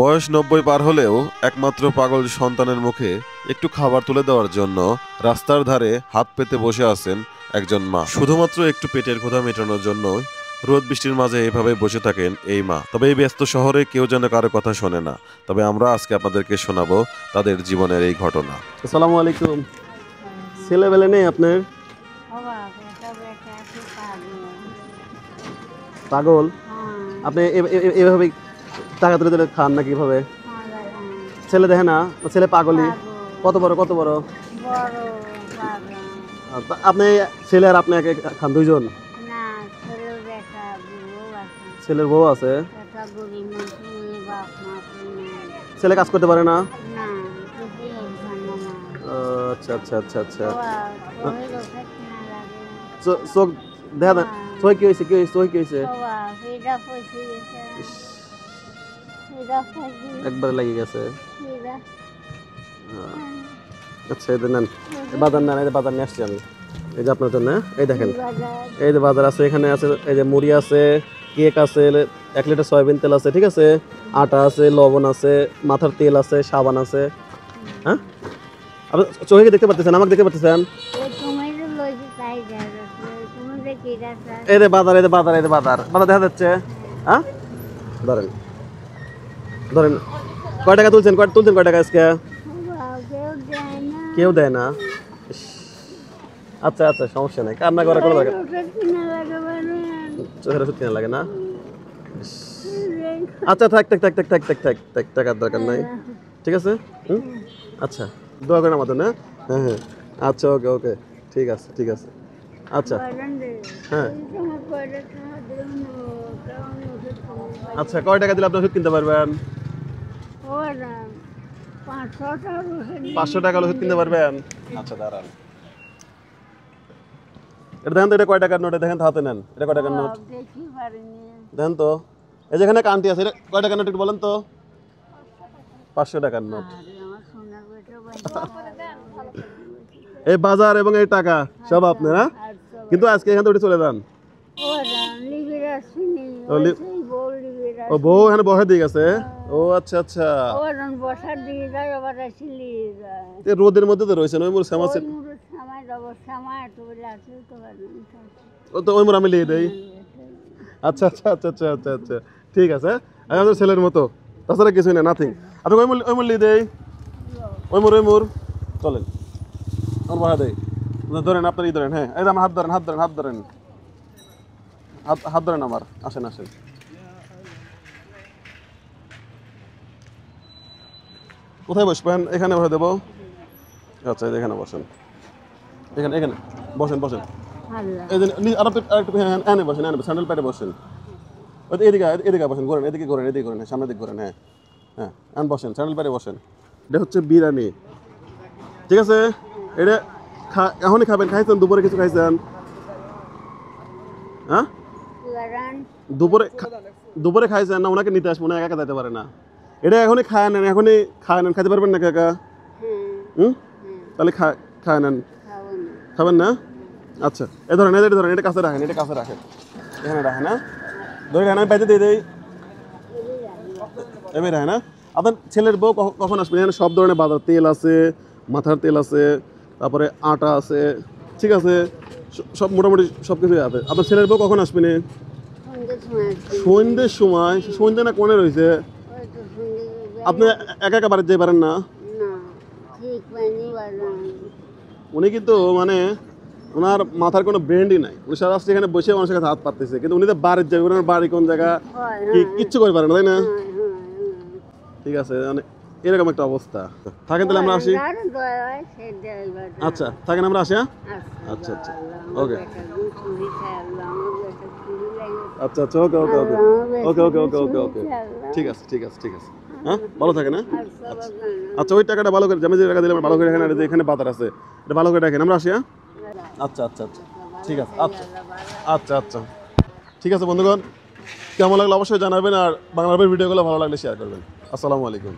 বয়স ৯০ পার হলেও একমাত্র পাগল সন্তানের মুখে একটু খাবার তুলে দেওয়ার জন্য রাস্তার ধারে হাত পেতে বসে আছেন একজন মা। শুধুমাত্র একটু পেটের ক্ষুধা মেটানোর জন্য রোদ বৃষ্টির মাঝে এভাবে বসে থাকেন এই মা। তবে এই ব্যস্ত শহরে কেউ যেন কারো কথা শোনে না। তবে আমরা আজকে আপনাদেরকে শোনাবো তাদের জীবনের এই ঘটনা। আসসালামু আলাইকুম। ছেলেবেলে নেই আপনার? পাগল? আপনি এভাবে টাকা তুলে তুলে খান নাকি এভাবে? ছেলে দেখে না? ছেলে পাগলই? কত বড় কত বড়? আপনি ছেলে আর আপনি একে খান দুইজন? ছেলের বউ আছে? ছেলে কাজ করতে পারে না? আচ্ছা আচ্ছা আচ্ছা আচ্ছা। চোখ দেখা না? চোখ কি হয়েছে? কি হয়েছে? চোখ কি হয়েছে? একবারে লেগে গেছে। আচ্ছা এই নেন, বাজার নেন, এই যে বাজার নিয়ে আসছি আমি। এই যে আপনার জন্য, এই দেখেন, এই যে বাজার আছে, এখানে আছে এই যে মুড়ি আছে, কেক আছে, 1 লিটার সয়াবিন তেল আছে, ঠিক আছে, আটা আছে, লবণ আছে, মাথার তেল আছে, সাবান আছে। হ্যাঁ, আপনি চোখে দেখতে পাচ্ছেন? আমাকে দেখতে পাচ্ছেন? এই যে বাজার, এই যে বাজার, এই যে বাজার, বাজার দেখা যাচ্ছে। হ্যাঁ, ধরেন ধরেন, কয় টাকা তুলছেন? কয় টাকা আজকে? কেউ দেয় না? আচ্ছা আচ্ছা, সমস্যা নাই, কান্না করা কোনো দরকার চোখের ওষুধ কিনা লাগে না? আচ্ছা থাক থাক থাক থাক থাক থাক থাক থাক, টাকার দরকার নাই, ঠিক আছে। আচ্ছা, দোয়া করেন আমাদের। না হ্যাঁ হ্যাঁ, আচ্ছা ওকে ওকে, ঠিক আছে ঠিক আছে। আচ্ছা হ্যাঁ, আচ্ছা কয় টাকা দিলে আপনি ওষুধ কিনতে পারবেন? 500 টাকা ওষুধ কিনতে পারবেন? আচ্ছা দাঁড়ান, এটা দেখেন তো, এটা কয় টাকার নোট? দেখেন তো, হাতে নেন, এটা কয় টাকার নোট দেখেন তো। এই যেখানে কান্টি আছে, এটা কয় টাকার নোট একটু বলেন তো? 500 টাকার নোট। এই বাজার এবং এই টাকা সব আপনার? হ্যাঁ, কিন্তু আজকে এখান থেকে চলে যান। ও বউ এখানে বসে দিয়ে গেছে? ও আচ্ছা আচ্ছা, রোদের মধ্যে তো রয়েছেন, ওই মোর শ্যামা তো ওই মোর আমি লিয়ে দেই। আচ্ছা আচ্ছা আচ্ছা আচ্ছা আচ্ছা আচ্ছা, ঠিক আছে। আমাদের ছেলের মতো, তাছাড়া কিছুই না, নাথিং। আপনি ওই মোর লিয়ে দেই, ওই মোর চলেন, আমার বসা দেই, ধরেন আপনার ই ধরেন। হ্যাঁ, এই আমার হাত ধরেন, হাত ধরেন, হাত ধরেন, হাত ধরেন আমার, আসেন আসেন। কোথায় বসবেন? এখানে বসে দেবো। আচ্ছা, এখানে বসেন, এখানে এখানে বসেন বসেন। এই যে আরেকটু এনে বসেন, এনে স্যান্ডেল প্যাডে বসেন। ওই এদিকে এদিকে বসেন, ঘোরেন, এদিকে ঘোরেন, এদিকে ঘোরেন, সামনের দিকে ঘোরেন। হ্যাঁ হ্যাঁ, এন বসেন, স্যান্ডেল প্যাডে বসেন। এটা হচ্ছে বিরিয়ানি, ঠিক আছে। এটা এখনই খাবেন? খাইছেন দুপুরে? কিছু খাইছেন? হ্যাঁ, দুপুরে খাইছেন না? ওনাকে নিতে আসবো না, একা যেতে পারে না। এটা এখনই খায় নেন, এখনই খায় নেন, খাইতে পারবেন না কাকা? তাহলে খায় নেন, খাবেন না? আচ্ছা, এই ধরেন, এই ধরেন, এটা কাছে রাখেন, এটা কাছে রাখেন, এখানে রাখেন। হ্যাঁ, ধরে রাখেন, আমি বাইতে দিয়ে দিই, এবার রাখেন। হ্যাঁ, আপনার ছেলের বউ কখন আসবেন? এখানে সব ধরনের বাজার, তেল আছে, মাথার তেল আছে, তারপরে আটা আছে, ঠিক আছে, সব মোটামুটি সব কিছুই আছে। আপনার ছেলের বউ কখন আসবেন? সন্ধ্যের সময়? সন্ধ্যে না কোনে রয়েছে? আপনি একা একা বাড়িতে যেতে পারেন না? উনি কিন্তু মানে ওনার মাথার কোনো ব্রেন্ডই নাই, উনি সারা রাস্তা এখানে বসে মানুষের কাছে হাত পাততেছে, কিন্তু উনি তো বাড়ির যাবে, ওনার বাড়ি কোন জায়গা কিচ্ছু করে পারে না, তাই না? ঠিক আছে, মানে এরকম একটা অবস্থা। থাকেন তাহলে, আমরা আসি। আচ্ছা থাকেন, আমরা আসি। হ্যাঁ, আচ্ছা আচ্ছা ওকে, আচ্ছা আচ্ছা ওকে ওকে ওকে ওকে ওকে ওকে ওকে ওকে, ঠিক আছে ঠিক আছে ঠিক আছে। হ্যাঁ, ভালো থাকেন। হ্যাঁ, আচ্ছা আচ্ছা, ওই টাকাটা ভালো করে, আমি যে টাকা দিলাম ভালো করে রাখেন, এখানে বাজার আছে, এটা ভালো করে রাখেন, আমরা আসি। হ্যাঁ, আচ্ছা আচ্ছা আচ্ছা, ঠিক আছে। আচ্ছা আচ্ছা আচ্ছা, ঠিক আছে বন্ধুগণ, কেমন লাগলো অবশ্যই জানাবেন, আর বাংলার ভিডিওগুলো ভালো লাগলে শেয়ার করবেন। আসসালামু আলাইকুম।